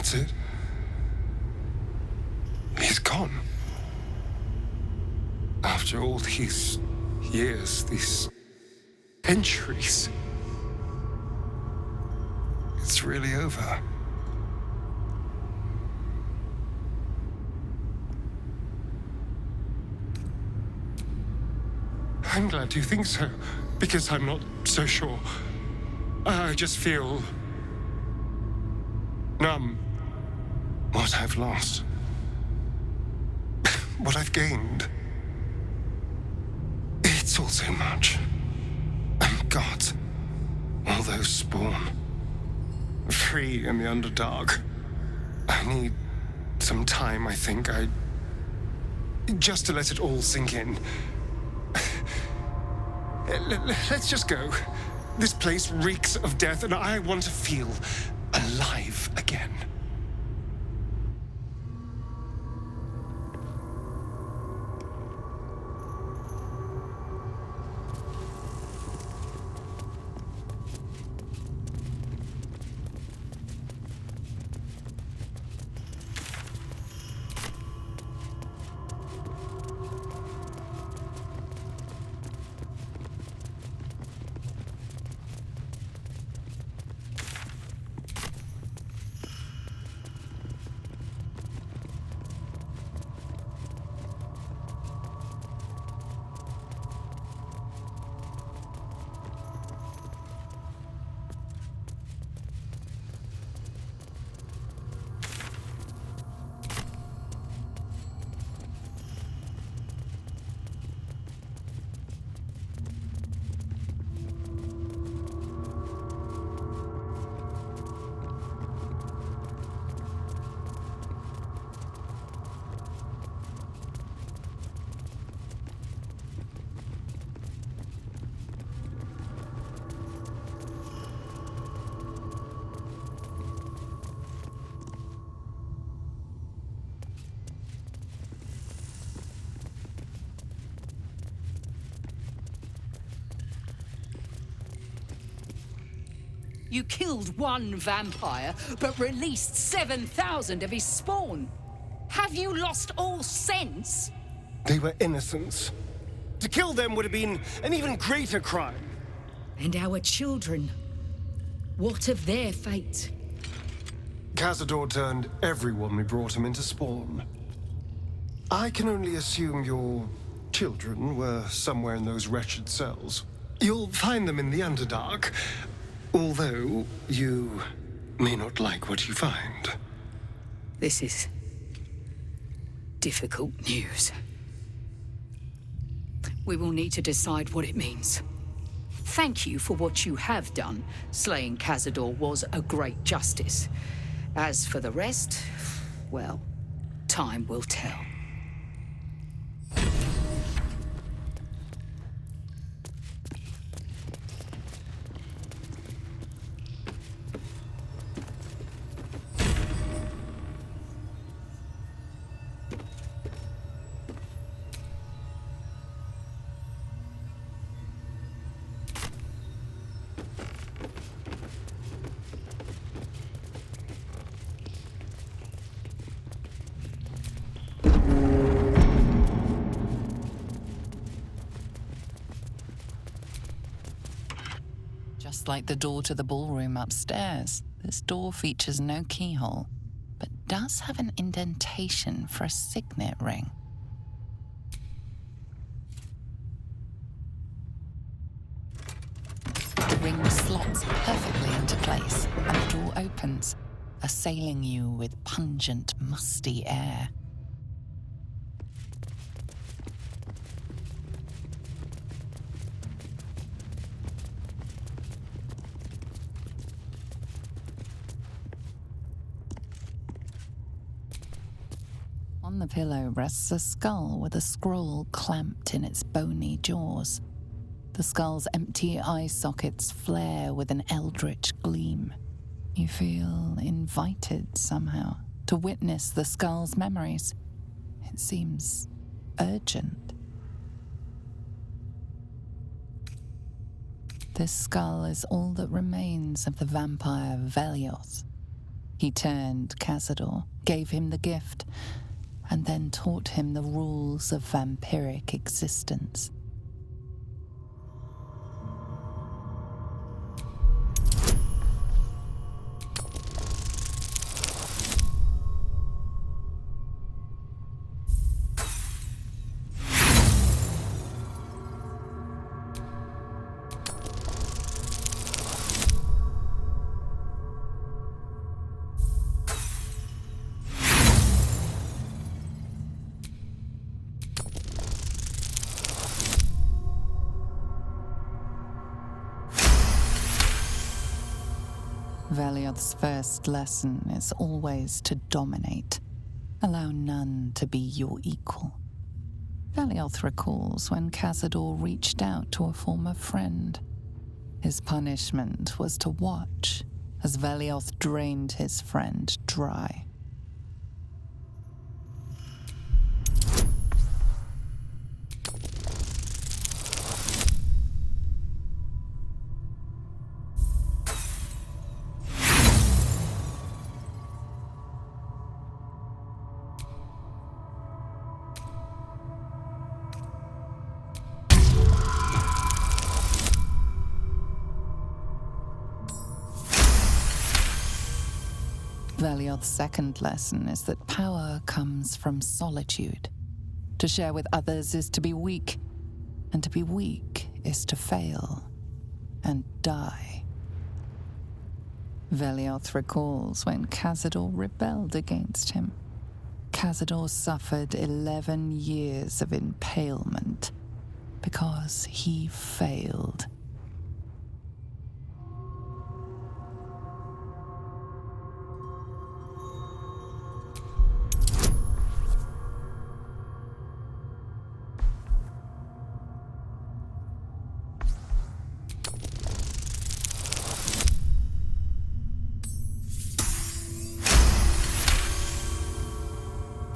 That's it. He's gone. After all these years, these centuries, it's really over. I'm glad you think so, because I'm not so sure. I just feel numb. What I've lost. What I've gained. It's all so much. And God, all those spawn. Free in the Underdark. I need some time, I think. Just to let it all sink in. Let's just go. This place reeks of death, and I want to feel alive again. You killed one vampire, but released 7,000 of his spawn. Have you lost all sense? They were innocents. To kill them would have been an even greater crime. And our children? What of their fate? Cazador turned everyone we brought him into spawn. I can only assume your children were somewhere in those wretched cells. You'll find them in the Underdark. Although, you may not like what you find. This is difficult news. We will need to decide what it means. Thank you for what you have done. Slaying Cazador was a great justice. As for the rest, well, time will tell. Just like the door to the ballroom upstairs, this door features no keyhole, but does have an indentation for a signet ring. The ring slots perfectly into place, and the door opens, assailing you with pungent, musty air. On the pillow rests a skull with a scroll clamped in its bony jaws. The skull's empty eye sockets flare with an eldritch gleam. You feel invited somehow to witness the skull's memories. It seems urgent. This skull is all that remains of the vampire Velios. He turned Cazador, gave him the gift, and then taught him the rules of vampiric existence. Velioth's first lesson is always to dominate. Allow none to be your equal. Velioth recalls when Cazador reached out to a former friend. His punishment was to watch as Velioth drained his friend dry. Velioth's second lesson is that power comes from solitude. To share with others is to be weak, and to be weak is to fail and die. Velioth recalls when Cazador rebelled against him. Cazador suffered 11 years of impalement because he failed.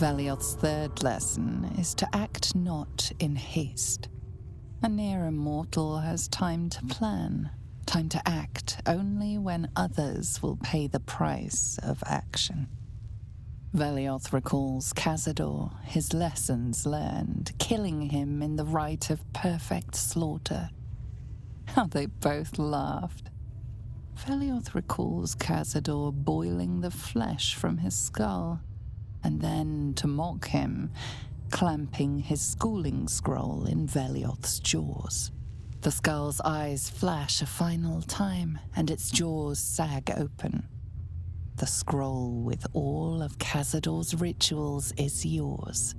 Velioth's third lesson is to act not in haste. A near immortal has time to plan, time to act only when others will pay the price of action. Velioth recalls Cazador, his lessons learned, killing him in the rite of perfect slaughter. How they both laughed. Velioth recalls Cazador boiling the flesh from his skull, and then, to mock him, clamping his schooling scroll in Velioth's jaws. The skull's eyes flash a final time, and its jaws sag open. The scroll with all of Cazador's rituals is yours.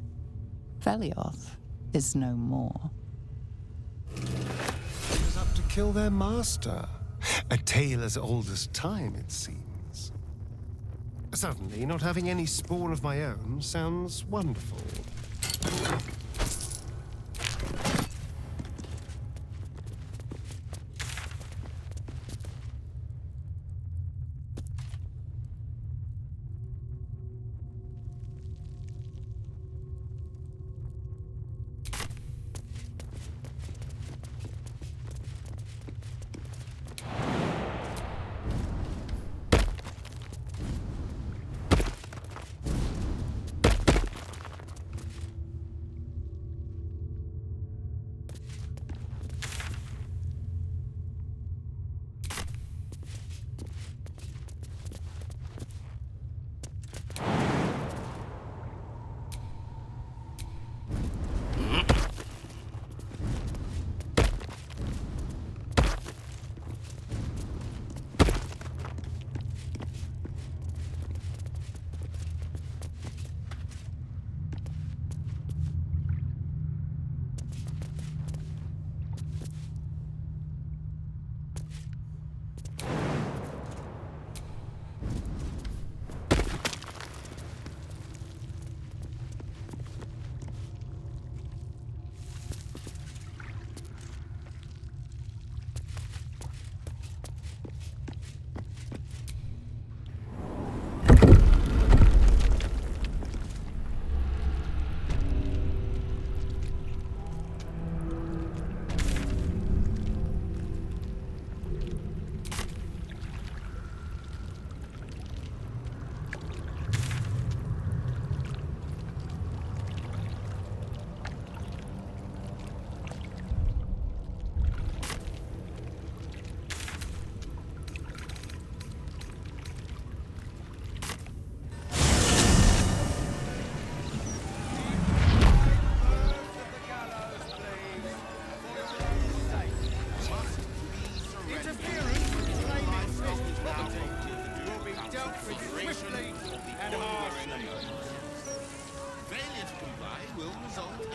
Velioth is no more. It was up to kill their master. A tale as old as time, it seems. Suddenly, not having any spawn of my own sounds wonderful.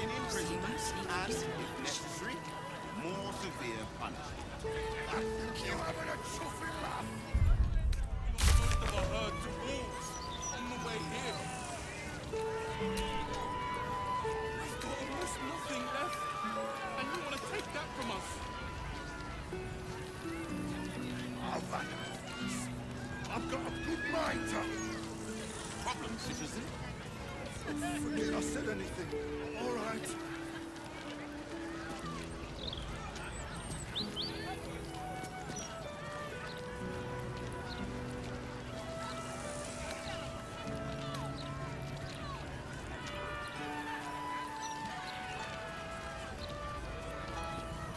in imprisonment and, if necessary, more severe punishment. I think you're having a chuffing laugh. Most of our herd to wolves on the way here. We've got almost nothing left, and you want to take that from us? I've got a good mind to... Problem, citizen? Forget I said anything. All right.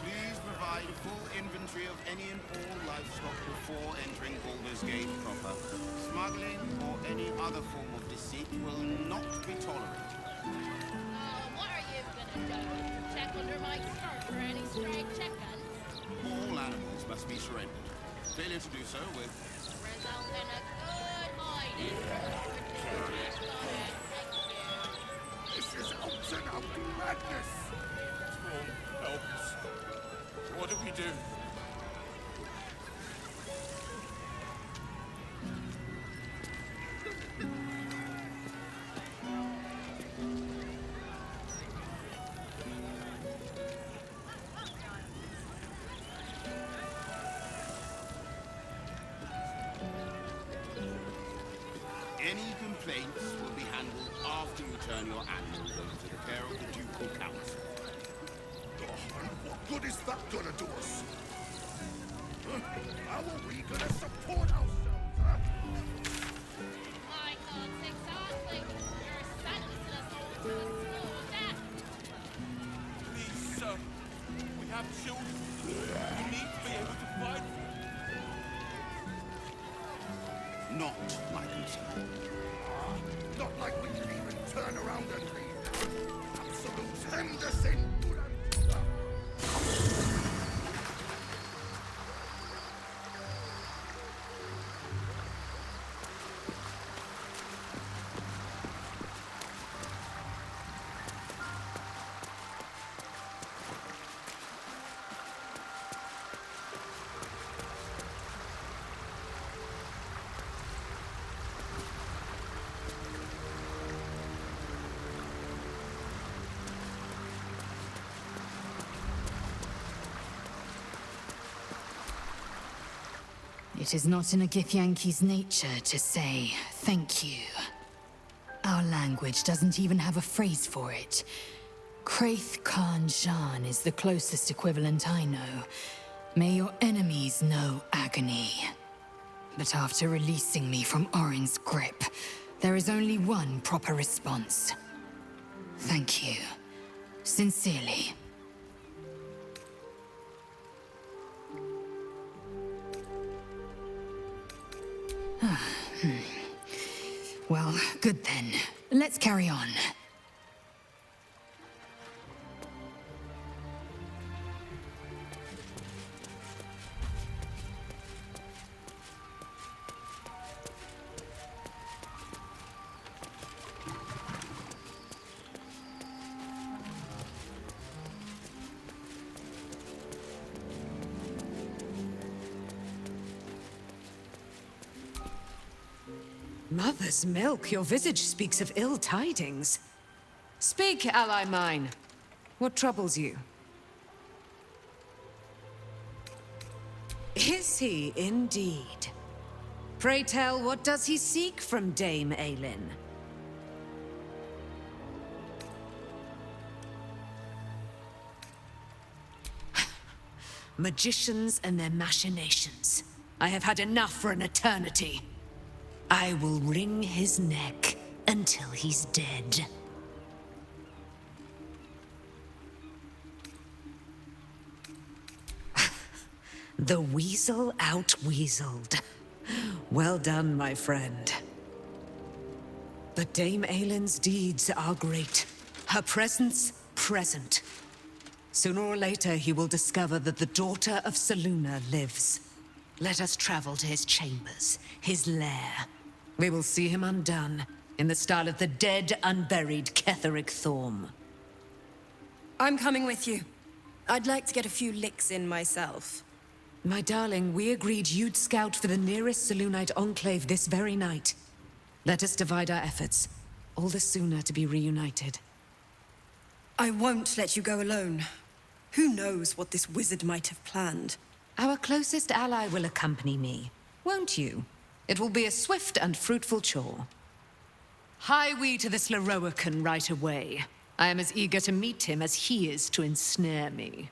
Please provide a full inventory of any and all livestock before entering Baldur's Gate proper. Smuggling or any other form of deceit will not be tolerated. What are you gonna do? Check under my skirt for any stray chickens? All animals must be surrendered. Failure to do so will... Result in a good hiding. This is out and out madness! Storm, help us. What do we do? Any complaints will be handled after you turn your animals over to the care of the Ducal Council. Oh, and what good is that gonna do us? How are we gonna support ourselves, huh? My thoughts exactly. You're senseless all to a slow death. Please, sir. We have children. We need to be able to fight. Not my concern. Not like we can even turn around and leave. Absolute Henderson! It is not in a Githyanki's nature to say thank you. Our language doesn't even have a phrase for it. Kraith Khan Jan is the closest equivalent I know. May your enemies know agony. But after releasing me from Orin's grip, there is only one proper response. Thank you. Sincerely. Well, good then. Let's carry on. Mother's milk, your visage speaks of ill tidings. Speak, ally mine. What troubles you? Is he indeed? Pray tell, what does he seek from Dame Aylin? Magicians and their machinations. I have had enough for an eternity. I will wring his neck until he's dead. The weasel out-weaseled. Well done, my friend. But Dame Aylin's deeds are great. Her presence, present. Sooner or later, he will discover that the daughter of Selûne lives. Let us travel to his chambers, his lair. We will see him undone, in the style of the dead, unburied Ketheric Thorm. I'm coming with you. I'd like to get a few licks in myself. My darling, we agreed you'd scout for the nearest Selûnite enclave this very night. Let us divide our efforts. All the sooner to be reunited. I won't let you go alone. Who knows what this wizard might have planned? Our closest ally will accompany me, won't you? It will be a swift and fruitful chore. Hie we to this Lorroakan right away. I am as eager to meet him as he is to ensnare me.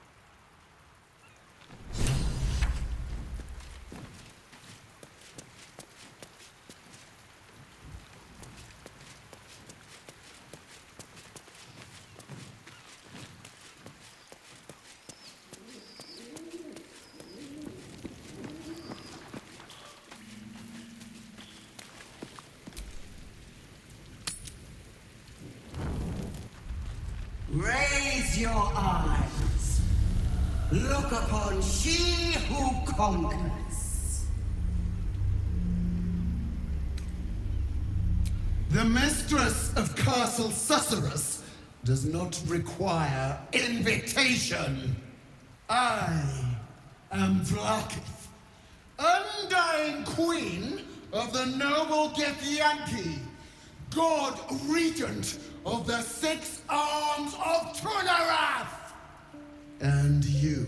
Raise your eyes. Look upon she who conquers. The mistress of Castle Susurrus does not require invitation. I am Vlaakith, undying queen of the noble Githyanki, god regent of the 6 arms of Tularath! And you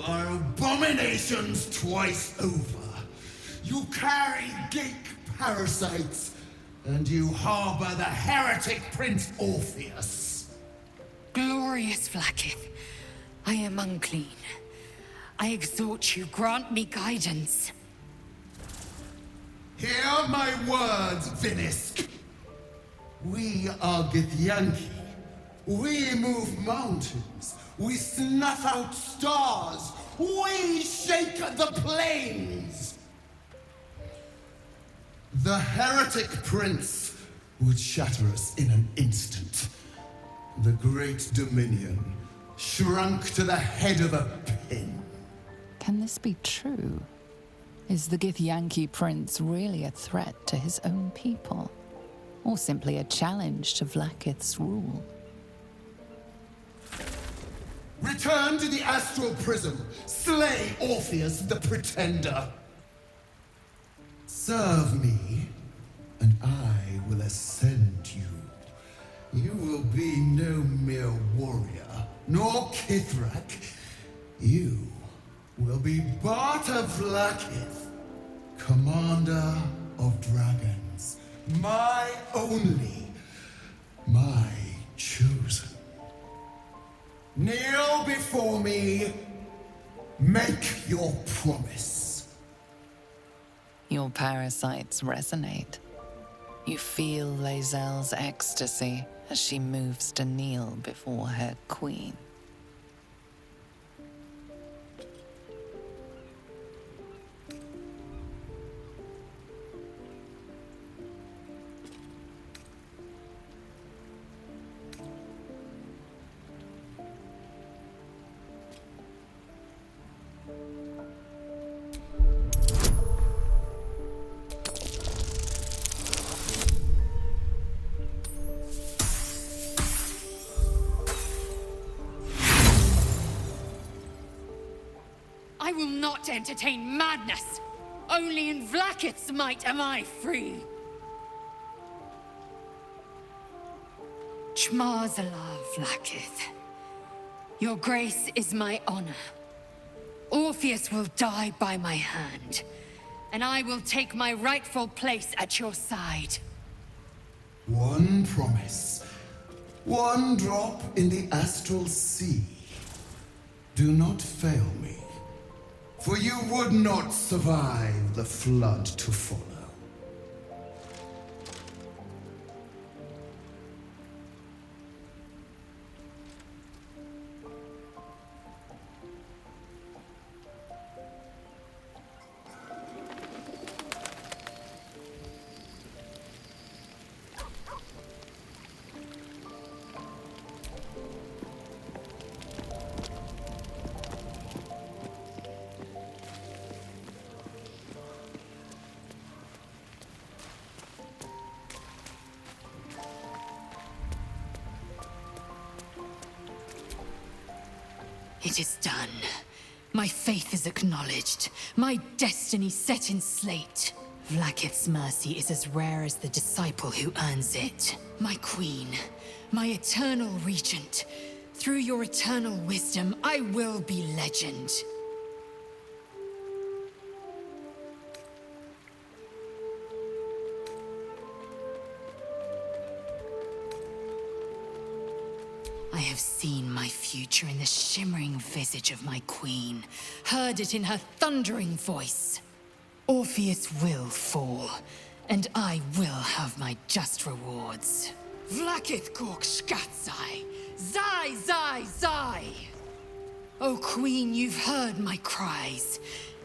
are abominations twice over. You carry geek parasites, and you harbor the heretic Prince Orpheus. Glorious Vlaakith, I am unclean. I exhort you, grant me guidance. Hear my words, Vinisk. We are Githyanki. We move mountains. We snuff out stars. We shake the plains. The heretic prince would shatter us in an instant. The great dominion shrunk to the head of a pin. Can this be true? Is the Githyanki prince really a threat to his own people? Or simply a challenge to Vlaakith's rule? Return to the astral prism. Slay Orpheus the Pretender. Serve me, and I will ascend you. You will be no mere warrior, nor Kithrak. You will be Barta Vlaakith, commander of dragons. My only, my chosen. Kneel before me. Make your promise. Your parasites resonate. You feel Lae'zel's ecstasy as she moves to kneel before her queen. I will not entertain madness! Only in Vlaakith's might am I free! Chmarzala, Vlaakith. Your grace is my honor. Orpheus will die by my hand, and I will take my rightful place at your side. One promise. One drop in the astral sea. Do not fail me. For you would not survive the flood to follow. It is done. My faith is acknowledged. My destiny set in slate. Vlaakith's mercy is as rare as the disciple who earns it. My queen, my eternal regent. Through your eternal wisdom, I will be legend. I have seen my future in the shimmering visage of my queen, heard it in her thundering voice. Orpheus will fall, and I will have my just rewards. Vlaakith Kork Skatzai, Zai Zai Zai! O Queen, you've heard my cries.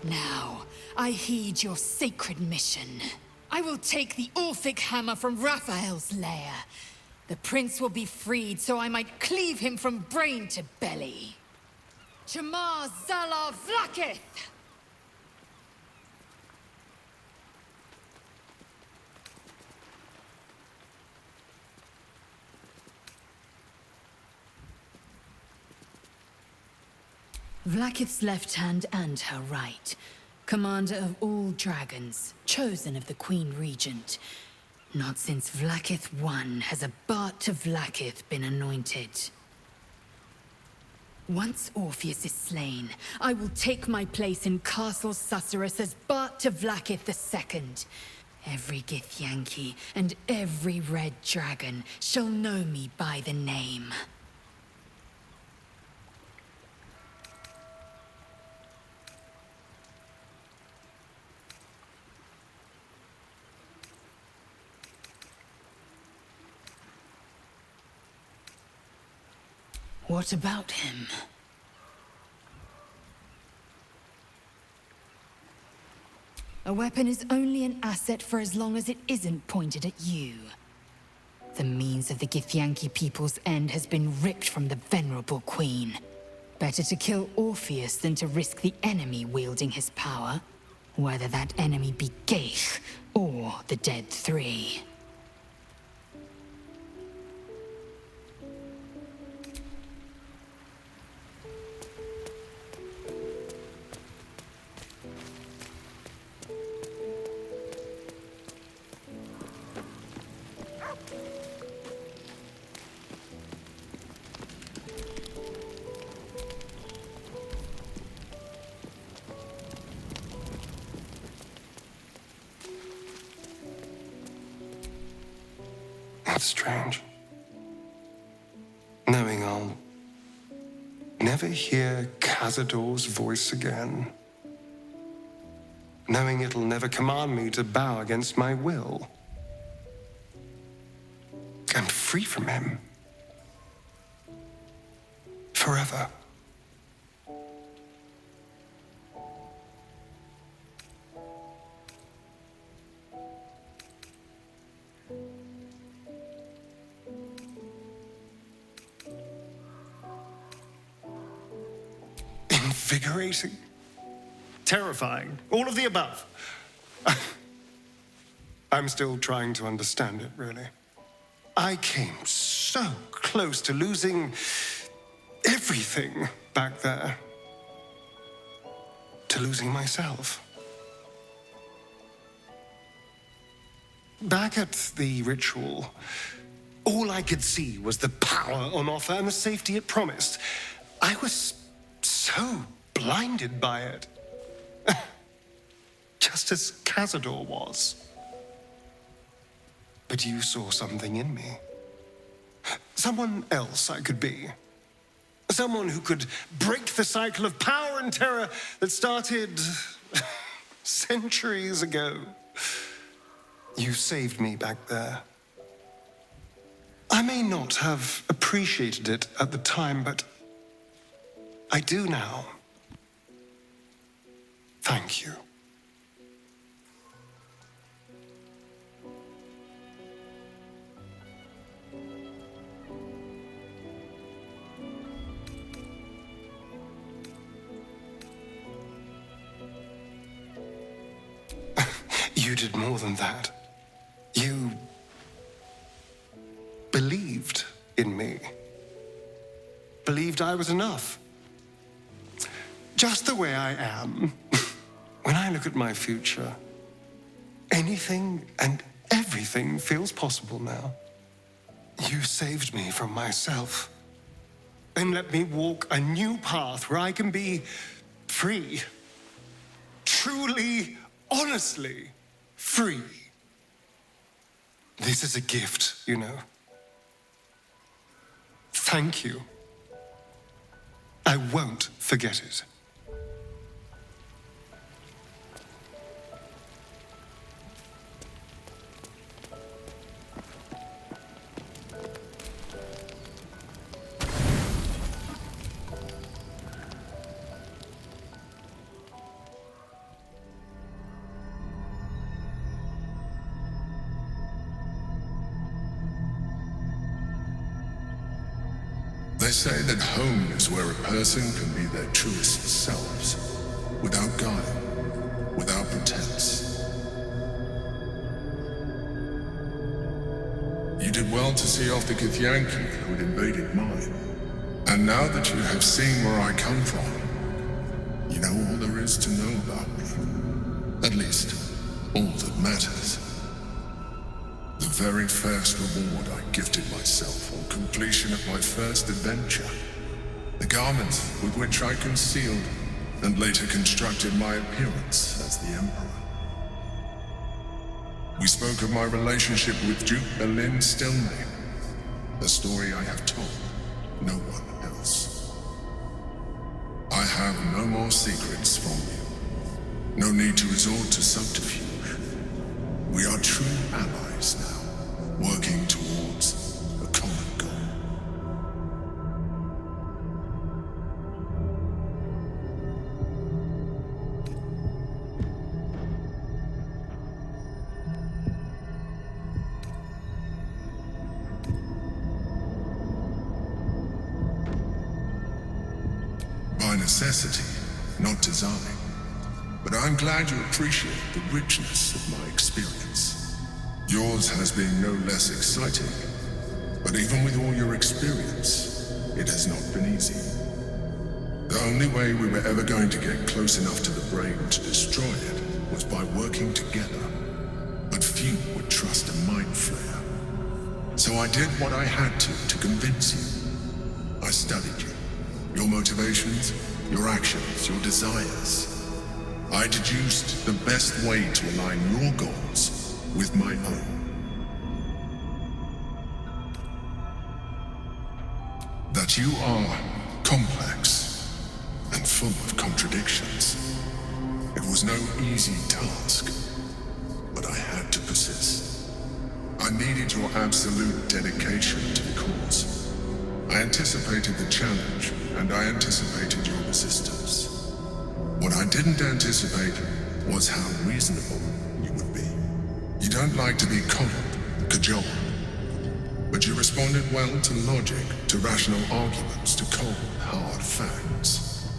Now, I heed your sacred mission. I will take the Orphic hammer from Raphael's lair. The prince will be freed so I might cleave him from brain to belly. Chamar Zala Vlaakith! Vlaakith's left hand and her right. Commander of all dragons, chosen of the Queen Regent. Not since Vlaakith I has a Bart to Vlaakith been anointed. Once Orpheus is slain, I will take my place in Castle Susurrus as Bart to Vlaakith II. Every Githyanki and every red dragon shall know me by the name. What about him? A weapon is only an asset for as long as it isn't pointed at you. The means of the Githyanki people's end has been ripped from the venerable queen. Better to kill Orpheus than to risk the enemy wielding his power, whether that enemy be Geich or the Dead Three. That's strange. Knowing I'll never hear Cazador's voice again. Knowing it'll never command me to bow against my will. I'm free from him. Forever. Invigorating, terrifying, all of the above. I'm still trying to understand it, really. I came so close to losing everything back there. To losing myself. Back at the ritual, all I could see was the power on offer and the safety it promised. I was so blinded by it. Just as Cazador was. But you saw something in me. Someone else I could be. Someone who could break the cycle of power and terror that started centuries ago. You saved me back there. I may not have appreciated it at the time, but I do now. Thank you. You did more than that. You believed in me. Believed I was enough. just the way I am. When I look at my future, anything and everything feels possible now. You saved me from myself. And let me walk a new path where I can be free. Truly, honestly free. This is a gift, you know. Thank you. I won't forget it. They say that home is where a person can be their truest selves, without guile, without pretense. You did well to see off the Githyanki who had invaded mine. And now that you have seen where I come from, you know all there is to know about me. At least, all that matters. The very first reward I gifted myself on completion of my first adventure. The garments with which I concealed and later constructed my appearance as the Emperor. We spoke of my relationship with Duke Berlin Stilney, a story I have told no one else. I have no more secrets from you. No need to resort to subterfuge. We are true allies now, working towards a common goal. By necessity, not design. But I'm glad you appreciate the richness of my experience. Yours has been no less exciting, but even with all your experience, it has not been easy. The only way we were ever going to get close enough to the brain to destroy it was by working together, but few would trust a mind flare. So I did what I had to convince you. I studied you, your motivations, your actions, your desires. I deduced the best way to align your goals with my own. That you are complex and full of contradictions. It was no easy task, but I had to persist. I needed your absolute dedication to the cause. I anticipated the challenge, and I anticipated your resistance. What I didn't anticipate was how reasonable you would be. You don't like to be coddled, cajoled, but you responded well to logic, to rational arguments, to cold, hard facts.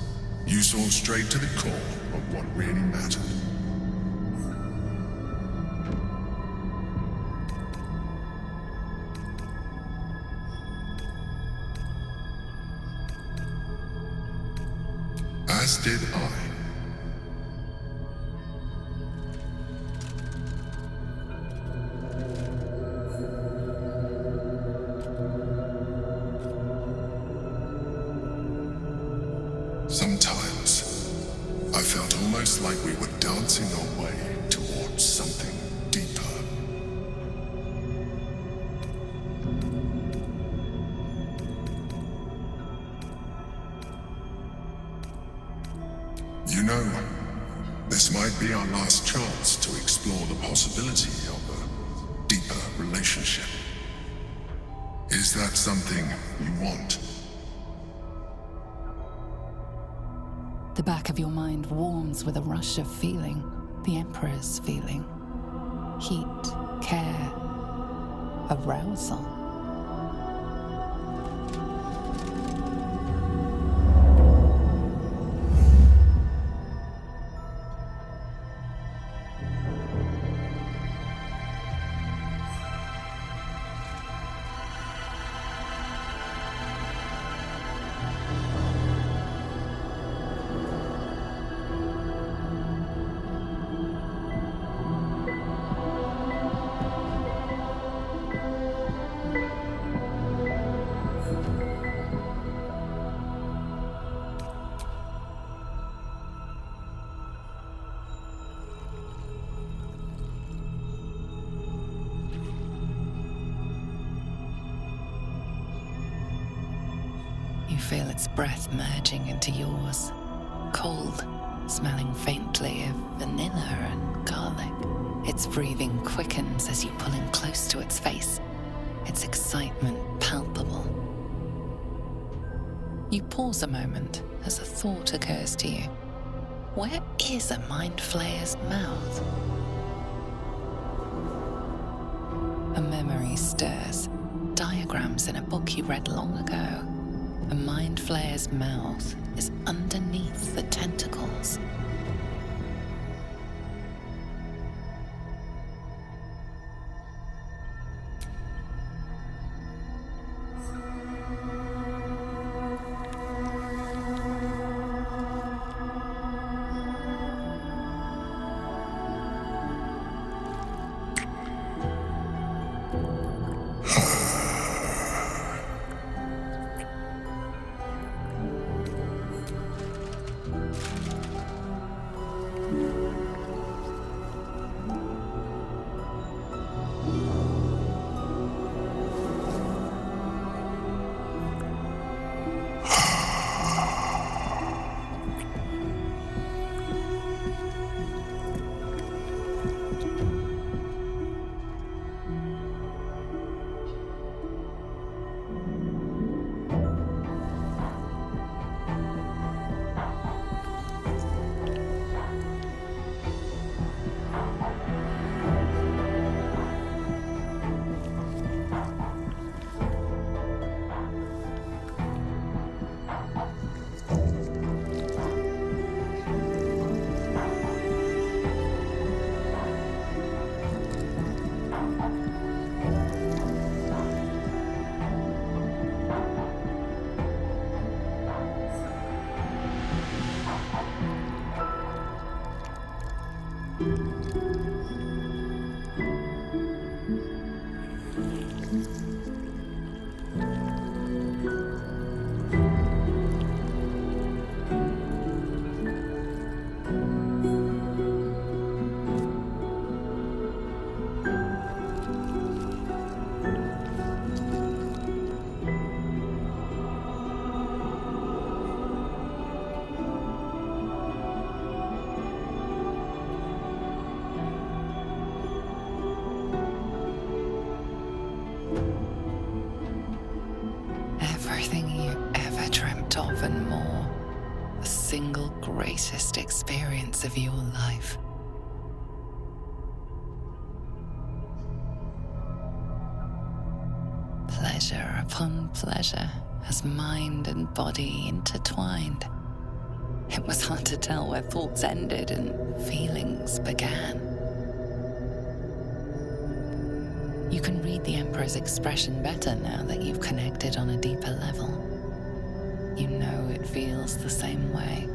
You saw straight to the core of what really mattered. As did I. Sometimes, I felt almost like we were dancing our way towards something deeper. You know, this might be our last chance to explore the possibility of a deeper relationship. Is that something you want? The back of your mind warms with a rush of feeling, the Emperor's feeling. Heat, care, arousal. You feel its breath merging into yours, cold, smelling faintly of vanilla and garlic. Its breathing quickens as you pull in close to its face, its excitement palpable. You pause a moment as a thought occurs to you. Where is a mind flayer's mouth? A memory stirs. Diagrams in a book you read long ago. A mind flayer's mouth is underneath the tentacles. Everything you ever dreamt of and more. The single greatest experience of your life. Pleasure upon pleasure, as mind and body intertwined. It was hard to tell where thoughts ended and feelings began. You can read the Emperor's expression better now that you've connected on a deeper level. You know it feels the same way.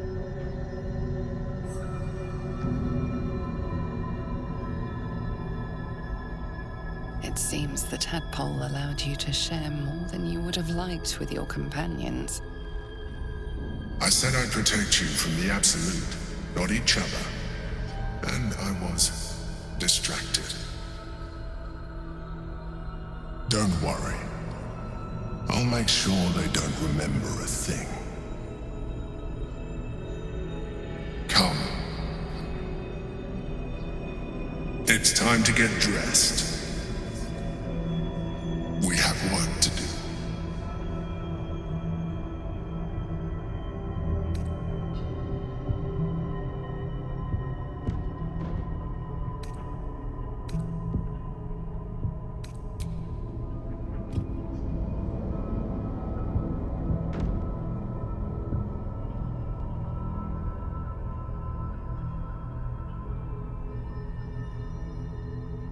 It seems the tadpole allowed you to share more than you would have liked with your companions. I said I'd protect you from the Absolute, not each other. And I was distracted. Don't worry. I'll make sure they don't remember a thing. Come. It's time to get dressed. We have work to do.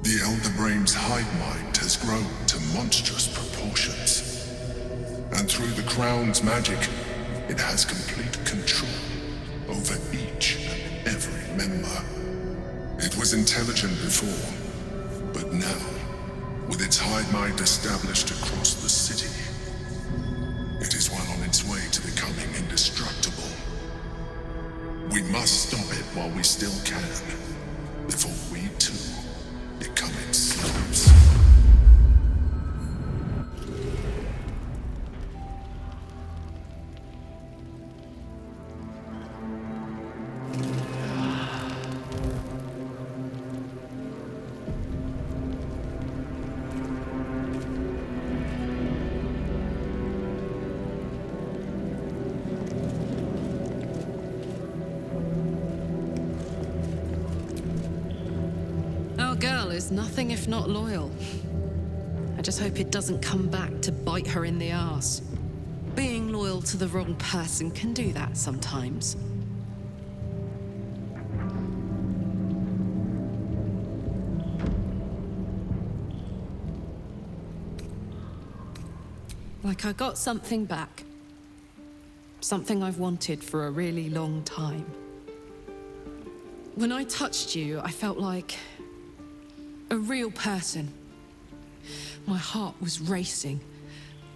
The Elder Brain's hive mind has grown to monstrous proportions. And through the Crown's magic, it has complete control over each and every member. It was intelligent before, but now, with its hive mind established across the city, it is well on its way to becoming indestructible. We must stop it while we still can, before we too become its slaves. girl is nothing if not loyal. I just hope it doesn't come back to bite her in the arse. Being loyal to the wrong person can do that sometimes. Like I got something back. Something I've wanted for a really long time. When I touched you, I felt like a real person. My heart was racing,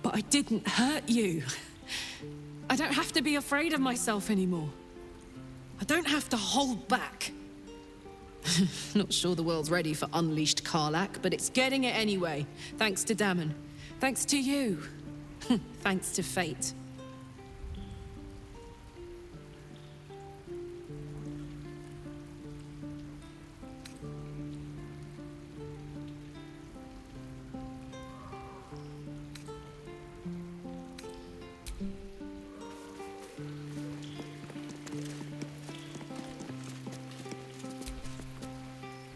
but I didn't hurt you. I don't have to be afraid of myself anymore. I don't have to hold back. Not sure the world's ready for unleashed Karlach, but it's getting it anyway. Thanks to Dammon. Thanks to you. Thanks to fate.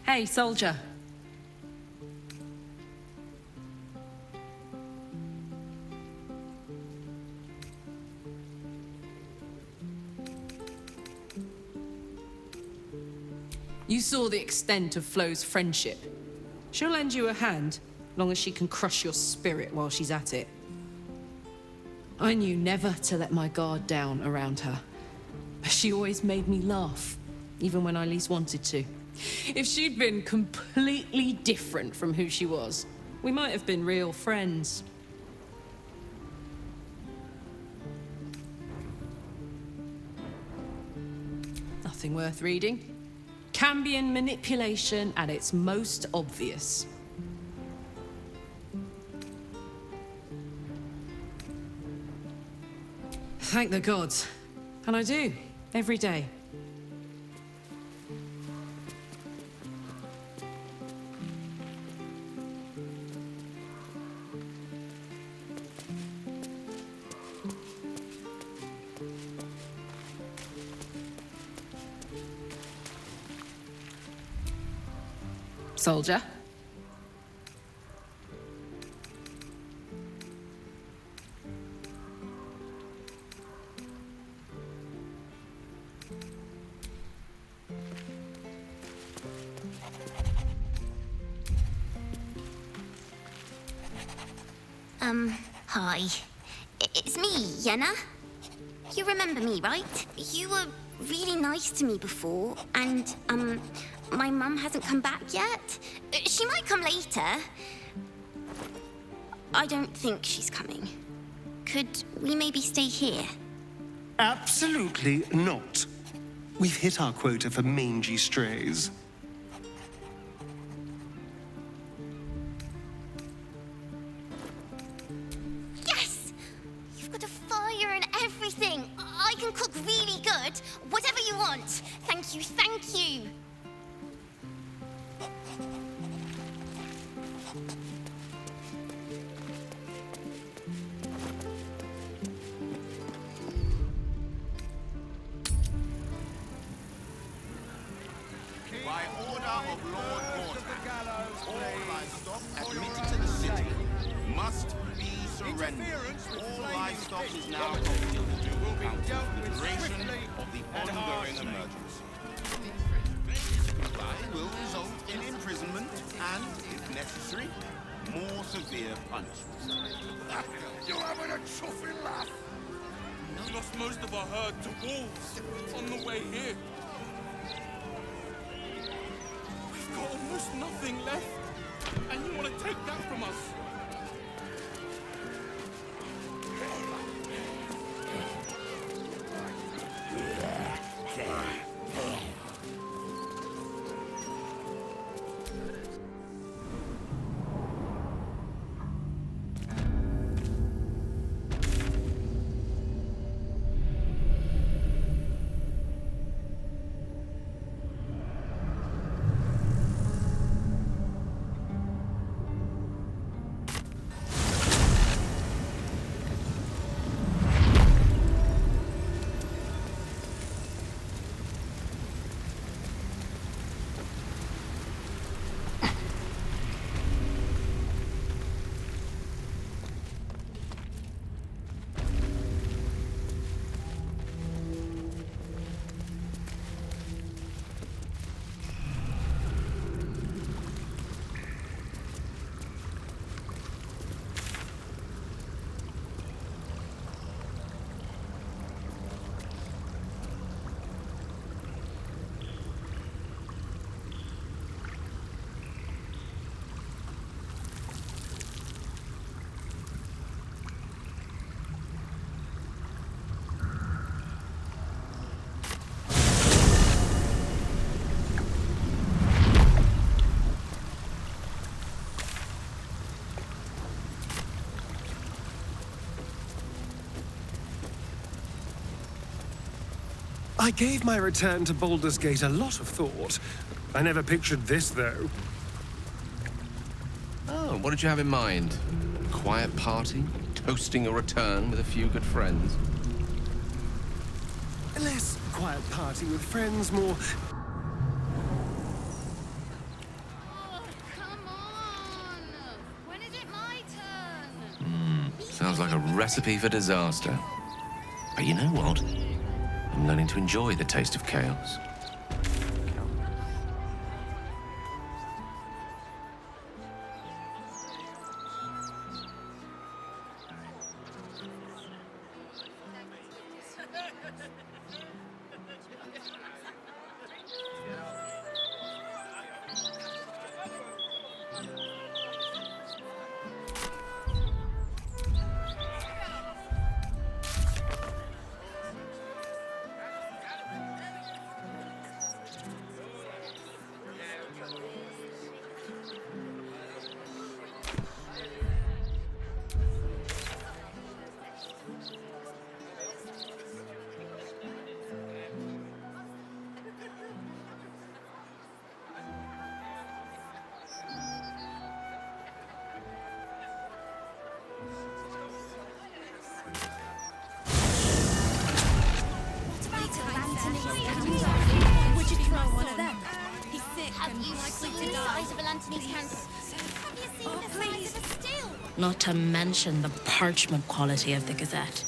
Hey, soldier. You saw the extent of Flo's friendship. She'll lend you a hand, long as she can crush your spirit while she's at it. I knew never to let my guard down around her. She always made me laugh, even when I least wanted to. If she'd been completely different from who she was, we might have been real friends. Nothing worth reading. Cambion manipulation at its most obvious. Thank the gods. And I do, every day. Soldier. Hi. It's me, Yenna. You remember me, right? You were really nice to me before, and, my mum hasn't come back yet. She might come later. I don't think she's coming. Could we maybe stay here? Absolutely not. We've hit our quota for mangy strays. Yes! You've got a fire and everything. I can cook really good. Whatever you want. Thank you, thank you. By order of Lord Mortack, all livestock admitted to the city must be surrendered. All livestock is now concealed in the ducal council for the duration of the ongoing emergency. Comply will result in imprisonment and, if necessary, more severe punishment. You're having a chuffing laugh. We lost most of our herd to wolves on the way here. We've got almost nothing left, and you want to take that from us? I gave my return to Baldur's Gate a lot of thought. I never pictured this, though. Oh, what did you have in mind? Quiet party? Toasting a return with a few good friends? Less quiet party with friends, more... Oh, come on! When is it my turn? Sounds like a recipe for disaster. But you know what? I'm learning to enjoy the taste of chaos. Would you try one of them? He's sick and likely to die. Size of a Antony's hand. Have you seen the size of a still? Not to mention the parchment quality of the Gazette.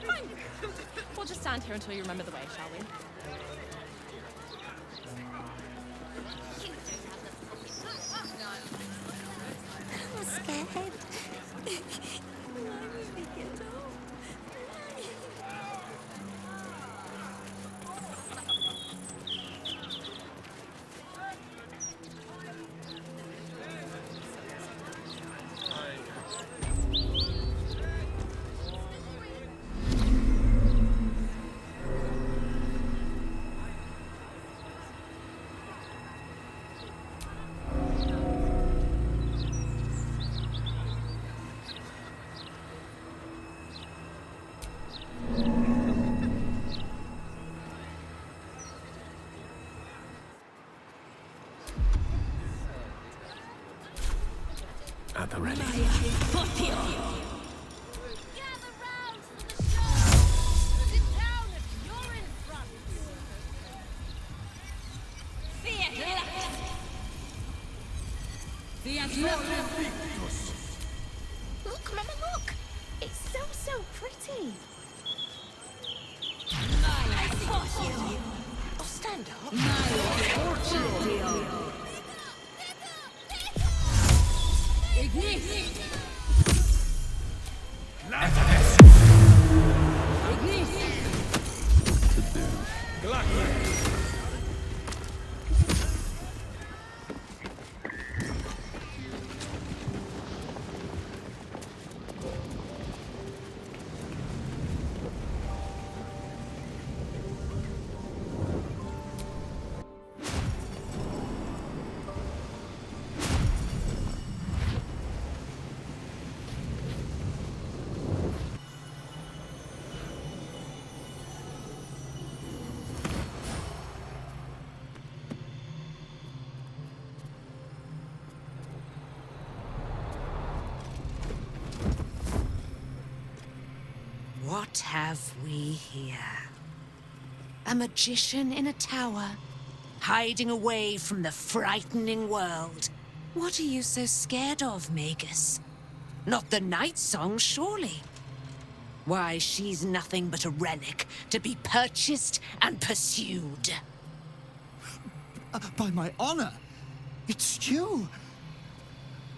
Fine. We'll just stand here until you remember the way, shall we? I'm scared. At the ready. Look, Mama, look! It's so pretty. Oh, stand up. What have we here? A magician in a tower, hiding away from the frightening world. What are you so scared of, Magus? Not the night song, surely? Why, she's nothing but a relic to be purchased and pursued. By my honor, it's you.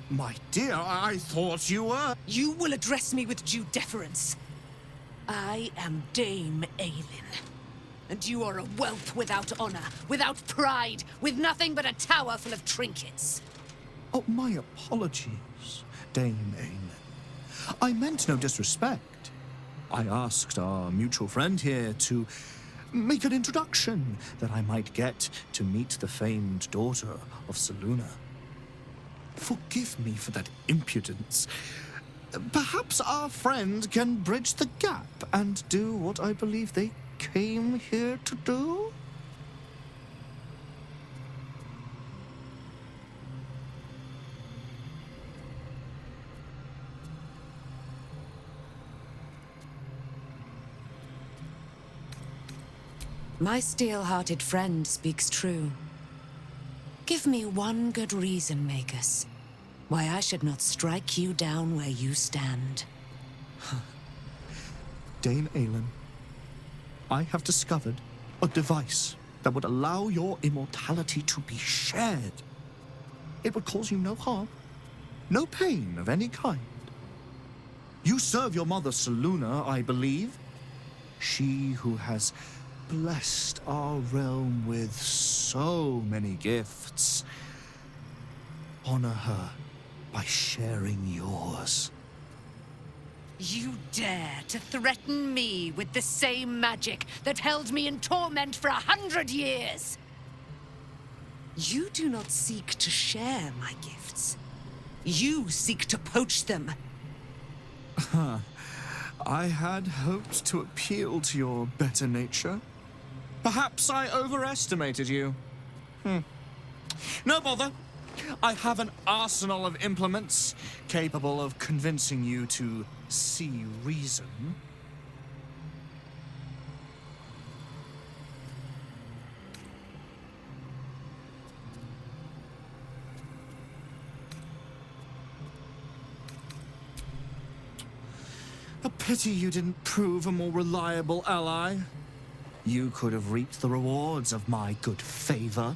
My dear, I thought you were... You will address me with due deference. I am Dame Aylin. And you are a whelp without honor, without pride, with nothing but a tower full of trinkets. Oh, my apologies, Dame Aelin. I meant no disrespect. I asked our mutual friend here to make an introduction that I might get to meet the famed daughter of Selûne. Forgive me for that impudence. Perhaps our friend can bridge the gap and do what I believe they came here to do? My steel-hearted friend speaks true. Give me one good reason, Magus, why I should not strike you down where you stand. Dame Aelin, I have discovered a device that would allow your immortality to be shared. It would cause you no harm, no pain of any kind. You serve your mother Selûne, I believe. She who has blessed our realm with so many gifts. Honor her by sharing yours. You dare to threaten me with the same magic that held me in torment for 100 years? You do not seek to share my gifts. You seek to poach them. I had hoped to appeal to your better nature. Perhaps I overestimated you. No bother. I have an arsenal of implements capable of convincing you to see reason. A pity you didn't prove a more reliable ally. You could have reaped the rewards of my good favor.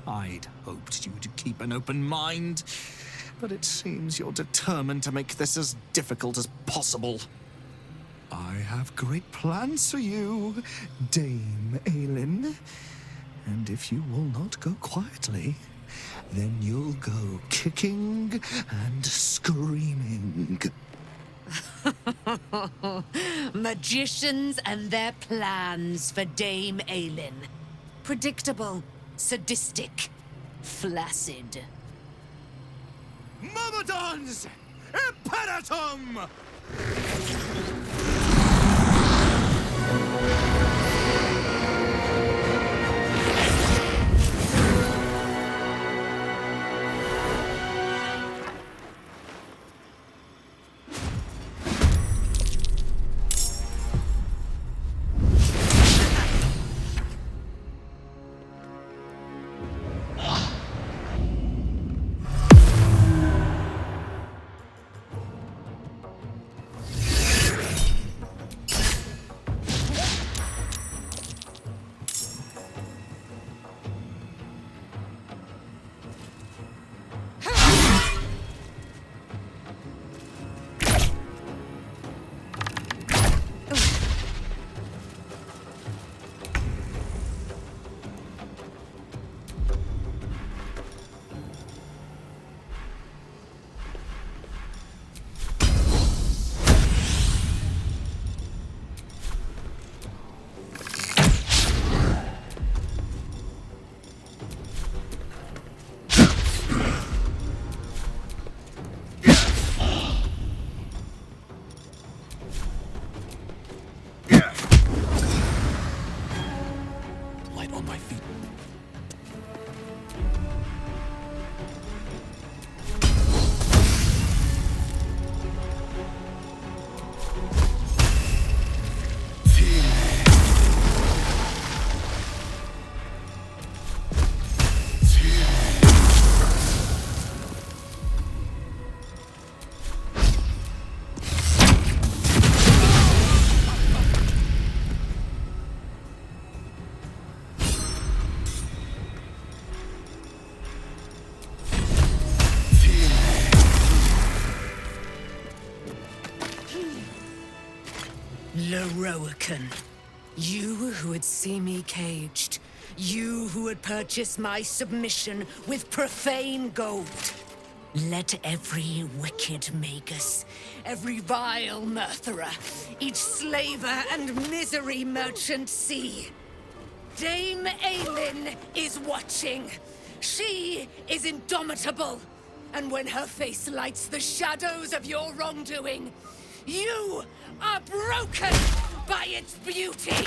I'd hoped you to keep an open mind, but it seems you're determined to make this as difficult as possible. I have great plans for you, Dame Aelin. And if you will not go quietly, then you'll go kicking and screaming. Magicians and their plans for Dame Aelin. Predictable, sadistic, flaccid. Myrmidons! Imperatum! Leroican. You who would see me caged. You who would purchase my submission with profane gold. Let every wicked magus, every vile murtherer, each slaver and misery merchant see. Dame Aelin is watching. She is indomitable. And when her face lights the shadows of your wrongdoing, you are broken by its beauty.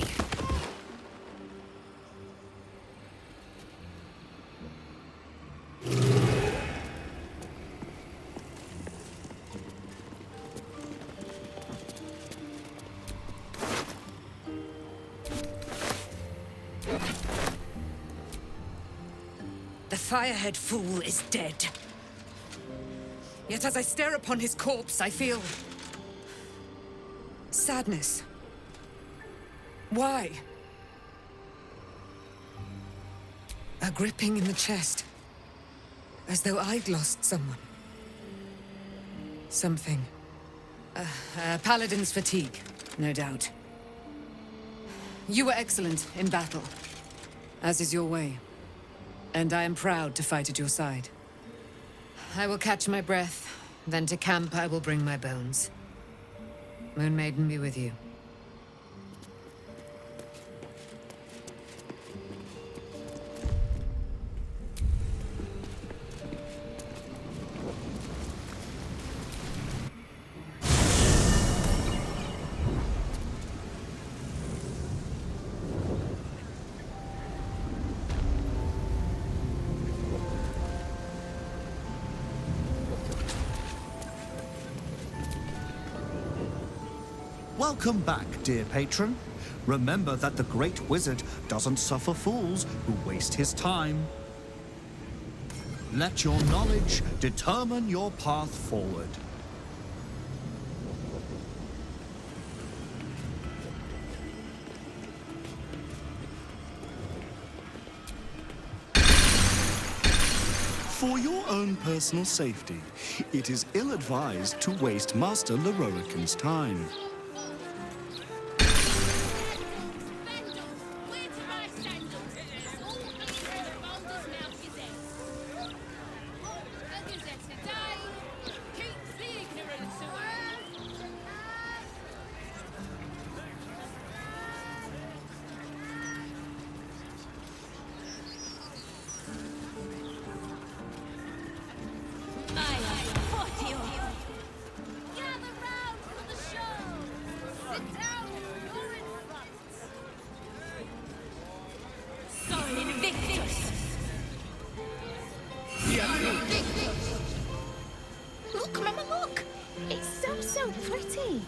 The Firehead Fool is dead. Yet as I stare upon his corpse, I feel sadness. Why? A gripping in the chest, as though I'd lost someone. Something. Paladin's fatigue, no doubt. You were excellent in battle, as is your way. And I am proud to fight at your side. I will catch my breath, then to camp I will bring my bones. Moon Maiden be with you. Welcome back, dear patron. Remember that the Great Wizard doesn't suffer fools who waste his time. Let your knowledge determine your path forward. For your own personal safety, it is ill-advised to waste Master Leroican's time. Look, Mama, look! It's so pretty.